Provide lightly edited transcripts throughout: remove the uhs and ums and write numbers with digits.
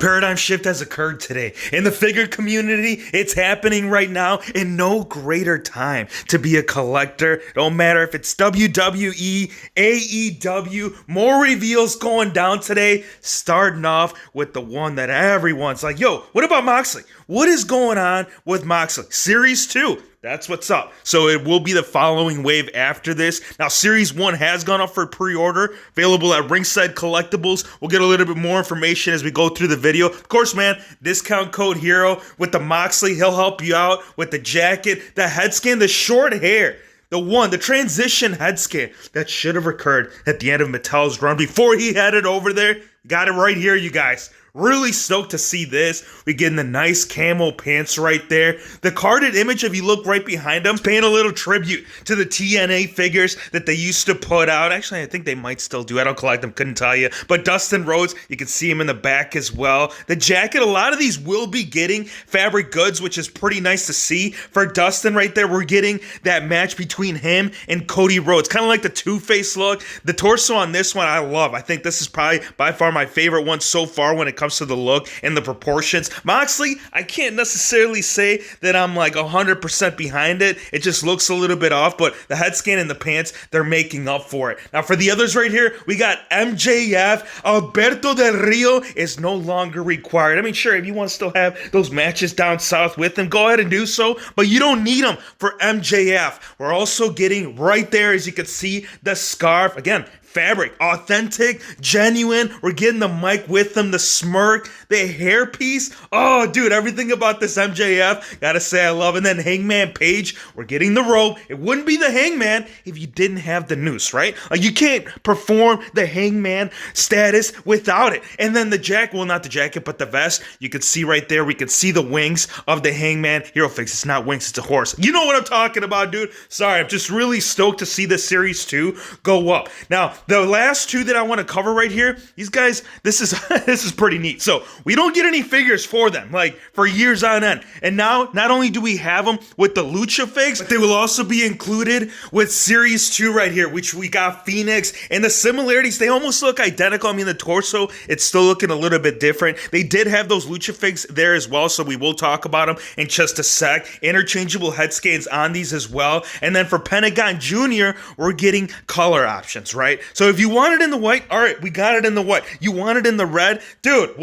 paradigm shift has occurred today. In the figure community, it's happening right now, and no greater time to be a collector. Don't matter if it's WWE, AEW, more reveals going down today, starting off with the one that everyone's like, yo, what about Moxley? What is going on with Moxley? Series 2. That's what's up. So it will be the following wave after this. Now, Series 1 has gone up for pre-order, available at Ringside Collectibles. We'll get a little bit more information as we go through the video. Of course, man, discount code HERO with the Moxley. He'll help you out with the jacket, the head scan, the short hair. The transition head scan that should have occurred at the end of Mattel's run before he headed over there. Got it right here, you guys. Really stoked to see this. We're getting the nice camo pants right there. The carded image, if you look right behind them, paying a little tribute to the TNA figures that they used to put out. Actually, I think they might still do. I don't collect them, couldn't tell you. But Dustin Rhoads, you can see him in the back as well. The jacket, a lot of these will be getting fabric goods, which is pretty nice to see. For Dustin right there, we're getting that match between him and Cody Rhodes. Kind of like the Two-Face look. The torso on this one, I love. I think this is probably by far my favorite one so far when it comes to the look and the proportions. Moxley, I can't necessarily say that I'm like 100% behind it. It just looks a little bit off, but the head scan and the pants, they're making up for it. Now for the others right here, we got Mjf Alberto Del Rio is no longer required. I mean, sure, if you want to still have those matches down south with him, go ahead and do so, but you don't need them for MJF. We're also getting right there, as you can see, the scarf. Again, fabric, authentic, genuine. We're getting the mic with them, the smirk, the hairpiece. Oh, dude, everything about this MJF, gotta say I love. And then Hangman Page, we're getting the robe. It wouldn't be the Hangman if you didn't have the noose, right? Like, you can't perform the Hangman status without it. And then the jacket, well, not the jacket, but the vest. You can see right there, we can see the wings of the Hangman. Hero Fix, it's not wings, it's a horse. You know what I'm talking about, dude. Sorry, I'm just really stoked to see this Series 2 go up. Now, the last two that I want to cover right here, these guys, this is this is pretty neat. So we don't get any figures for them, like for years on end. And now, not only do we have them with the Lucha figs, but they will also be included with Series 2 right here, which we got Phoenix. And the similarities, they almost look identical. I mean, the torso, it's still looking a little bit different. They did have those Lucha figs there as well, so we will talk about them in just a sec. Interchangeable head scans on these as well. And then for Pentagon Jr., we're getting color options, right? So if you want it in the white, all right, we got it in the white. You want it in the red? Dude,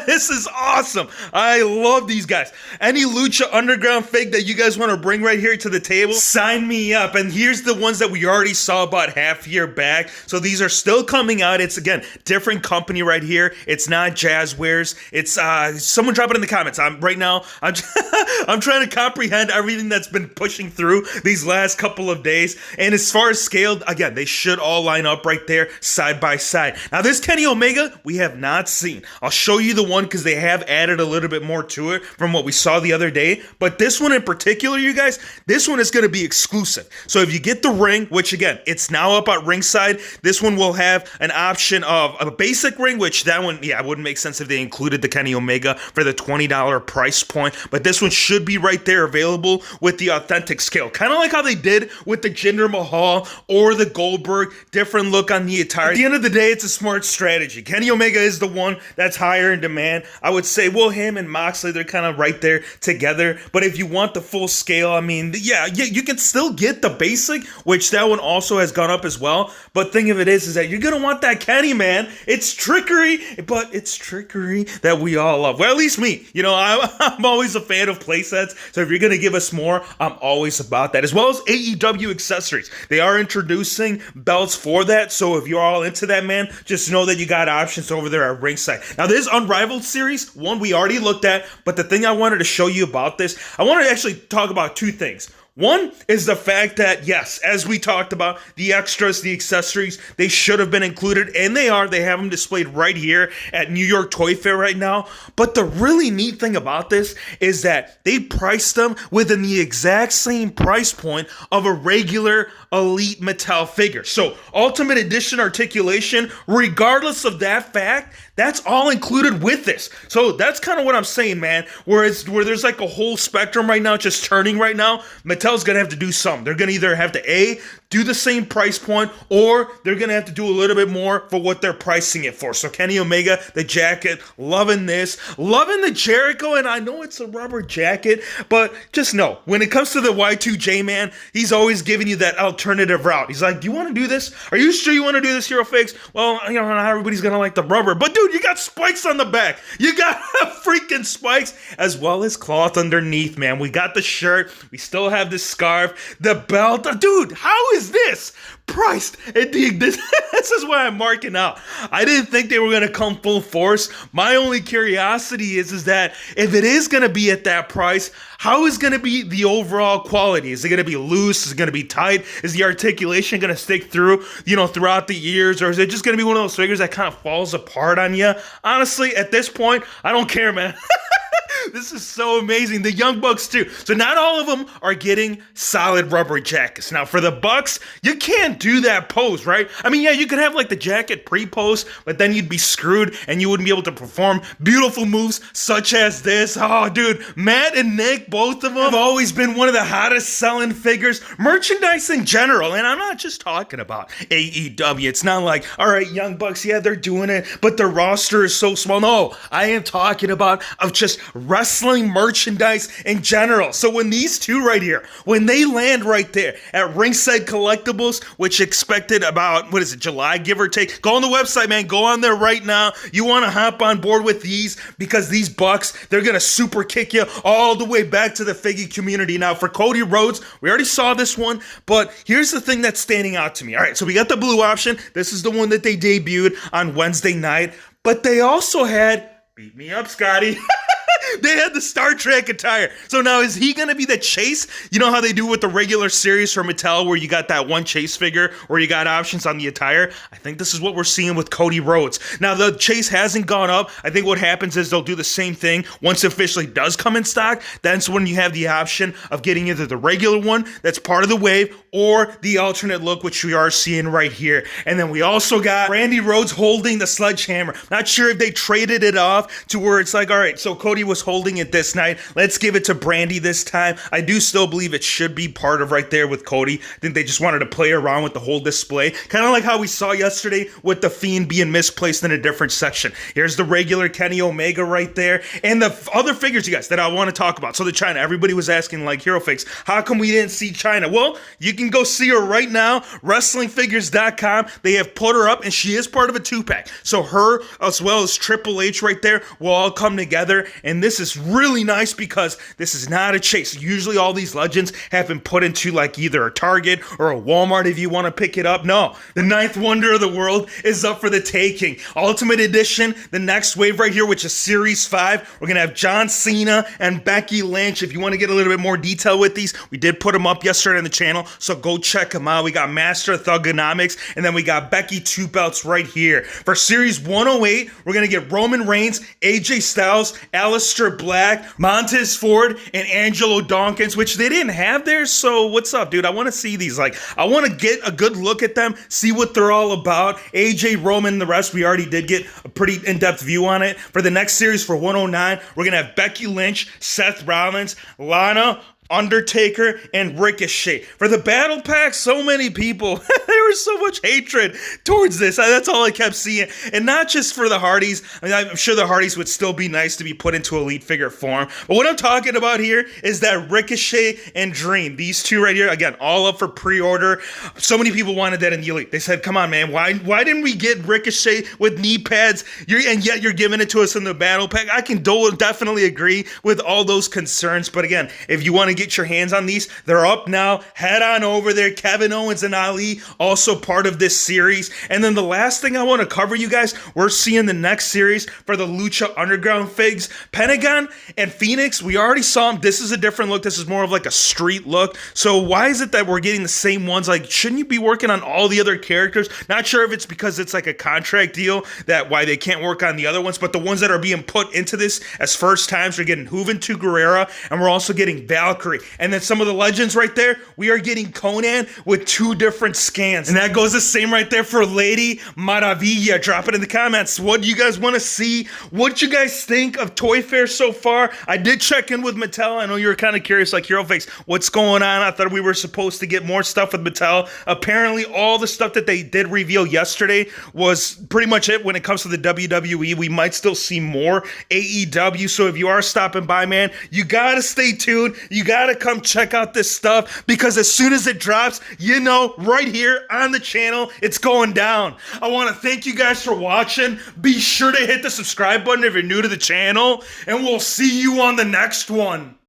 this is awesome. I love these guys. Any Lucha Underground fig that you guys want to bring right here to the table, sign me up. And here's the ones that we already saw about half year back. So these are still coming out. It's, again, different company right here. It's not Jazzwares. It's, someone drop it in the comments. I'm trying to comprehend everything that's been pushing through these last couple of days. And as far as scaled, again, they should all line up right there, side by side. Now, this Kenny Omega, we have not seen. I'll show you the one because they have added a little bit more to it from what we saw the other day. But this one in particular, you guys, this one is going to be exclusive. So if you get the ring, which again, it's now up at Ringside, this one will have an option of a basic ring, which that one, yeah, it wouldn't make sense if they included the Kenny Omega for the $20 price point. But this one should be right there available with the authentic scale. Kind of like how they did with the Jinder Mahal or the Goldberg, different look on the attire. At the end of the day, it's a smart strategy. Kenny Omega is the one that's higher in demand. I would say, well, him and Moxley, they're kind of right there together. But if you want the full scale, I mean, yeah, you can still get the basic, which that one also has gone up as well. But thing of it is that you're going to want that Kenny, man. It's trickery, but it's trickery that we all love. Well, at least me. You know, I'm always a fan of playsets. So if you're going to give us more, I'm always about that. As well as AEW accessories. They are introducing belts for that. So if you're all into that, man, just know that you got options over there at Ringside. Now, this Unrivaled series, one we already looked at, but the thing I wanted to show you about this, I wanted to actually talk about two things. One is the fact that, yes, as we talked about, the extras, the accessories, they should have been included, and they are. They have them displayed right here at New York Toy Fair right now. But the really neat thing about this is that they priced them within the exact same price point of a regular Elite Mattel figure. So, Ultimate Edition articulation, regardless of that fact, that's all included with this. So, that's kind of what I'm saying, man. Where there's like a whole spectrum right now, just turning right now, Mattel's going to have to do something. They're going to either have to, A, do the same price point, or they're going to have to do a little bit more for what they're pricing it for. So Kenny Omega, the jacket, loving this. Loving the Jericho, and I know it's a rubber jacket, but just know, when it comes to the Y2J, man, he's always giving you that alternative route. He's like, do you want to do this? Are you sure you want to do this, Hero Fakes? Well, you know, not everybody's going to like the rubber, but dude, you got spikes on the back. You got freaking spikes, as well as cloth underneath, man. We got the shirt. We still have the scarf, the belt. Dude, how is this priced? This is why I'm marking out. I didn't think they were going to come full force. My only curiosity is that if it is going to be at that price, how is going to be the overall quality? Is it going to be loose? Is it going to be tight? Is the articulation going to stick through, throughout the years? Or is it just going to be one of those figures that kind of falls apart on you? Honestly, at this point, I don't care, man. This is so amazing. The Young Bucks too. So not all of them are getting solid rubber jackets. Now for the Bucks, you can't do that pose, right? I mean, yeah, you could have like the jacket pre-pose, but then you'd be screwed and you wouldn't be able to perform beautiful moves such as this. Oh, dude, Matt and Nick, both of them have always been one of the hottest selling figures, merchandise in general. And I'm not just talking about AEW. It's not like, all right, Young Bucks, yeah, they're doing it, but their roster is so small. No, I am talking about just wrestling merchandise in general. So when these two right here, when they land right there at Ringside Collectibles, which expected about, July, give or take, go on the website, man, go on there right now. You want to hop on board with these because these Bucks, they're going to super kick you all the way back to the figgy community. Now for Cody Rhodes, we already saw this one, but here's the thing that's standing out to me. All right, so we got the blue option. This is the one that they debuted on Wednesday night, but they also had, beat me up, Scotty. They had the Star Trek attire. So now is he going to be the Chase? You know how they do with the regular series for Mattel where you got that one Chase figure where you got options on the attire? I think this is what we're seeing with Cody Rhodes. Now the Chase hasn't gone up. I think what happens is they'll do the same thing once it officially does come in stock. That's when you have the option of getting either the regular one that's part of the wave or the alternate look, which we are seeing right here. And then we also got Randy Rhodes holding the Sledgehammer. Not sure if they traded it off to where it's like, all right, so Cody was holding it this night. Let's give it to Brandy this time. I do still believe it should be part of right there with Cody. I think they just wanted to play around with the whole display. Kind of like how we saw yesterday with the Fiend being misplaced in a different section. Here's the regular Kenny Omega right there. And the other figures, you guys, that I want to talk about. So the China, everybody was asking like, Hero Fakes, how come we didn't see China? Well, you can go see her right now. WrestlingFigures.com. They have put her up and she is part of a 2-pack. So her as well as Triple H right there will all come together. And this is really nice because this is not a Chase. Usually all these legends have been put into like either a Target or a Walmart if you want to pick it up. No, the 9th wonder of the world is up for the taking. Ultimate Edition, the next wave right here, which is Series 5. We're going to have John Cena and Becky Lynch. If you want to get a little bit more detail with these, we did put them up yesterday on the channel, so go check them out. We got Master of Thugonomics, and then we got Becky 2 belts right here. For Series 108, we're going to get Roman Reigns, AJ Styles, Aleister Black, Montez Ford, and Angelo Dawkins, which they didn't have there. So what's up, dude? I want to see these. Like, I want to get a good look at them, see what they're all about. AJ, Roman, and the rest, we already did get a pretty in-depth view on it. For the next series, for 109, we're going to have Becky Lynch, Seth Rollins, Lana, Undertaker, and Ricochet. For the battle pack, so many people, there was so much hatred towards this. That's all I kept seeing. And not just for the Hardys. I mean, I'm sure the Hardys would still be nice to be put into elite figure form. But what I'm talking about here is that Ricochet and Dream. These two right here, again, all up for pre-order. So many people wanted that in the elite. They said, come on, man, why didn't we get Ricochet with knee pads? And yet you're giving it to us in the battle pack. I can definitely agree with all those concerns. But again, if you want to get your hands on these, they're up now. Head on over there. Kevin Owens and Ali also part of this series. And then the last thing I want to cover, you guys, we're seeing the next series for the Lucha Underground figs. Pentagon and Phoenix, we already saw them. This is a different look. This is more of like a street look. So why is it that we're getting the same ones? Like, shouldn't you be working on all the other characters? Not sure if it's because it's like a contract deal that why they can't work on the other ones, but the ones that are being put into this as first times, we're getting Juventud Guerrera, and we're also getting Valkyrie Valkyrie. And then some of the legends right there, we are getting Conan with 2 different scans. And that goes the same right there for Lady Maravilla. Drop it in the comments. What do you guys want to see? What you guys think of Toy Fair so far? I did check in with Mattel. I know you were kind of curious, like, Hero Fakes, what's going on? I thought we were supposed to get more stuff with Mattel. Apparently, all the stuff that they did reveal yesterday was pretty much it when it comes to the WWE. We might still see more AEW. So if you are stopping by, man, you gotta stay tuned. You gotta come check out this stuff, because as soon as it drops, you know, right here on the channel, it's going down. I want to thank you guys for watching. Be sure to hit the subscribe button if you're new to the channel, and we'll see you on the next one.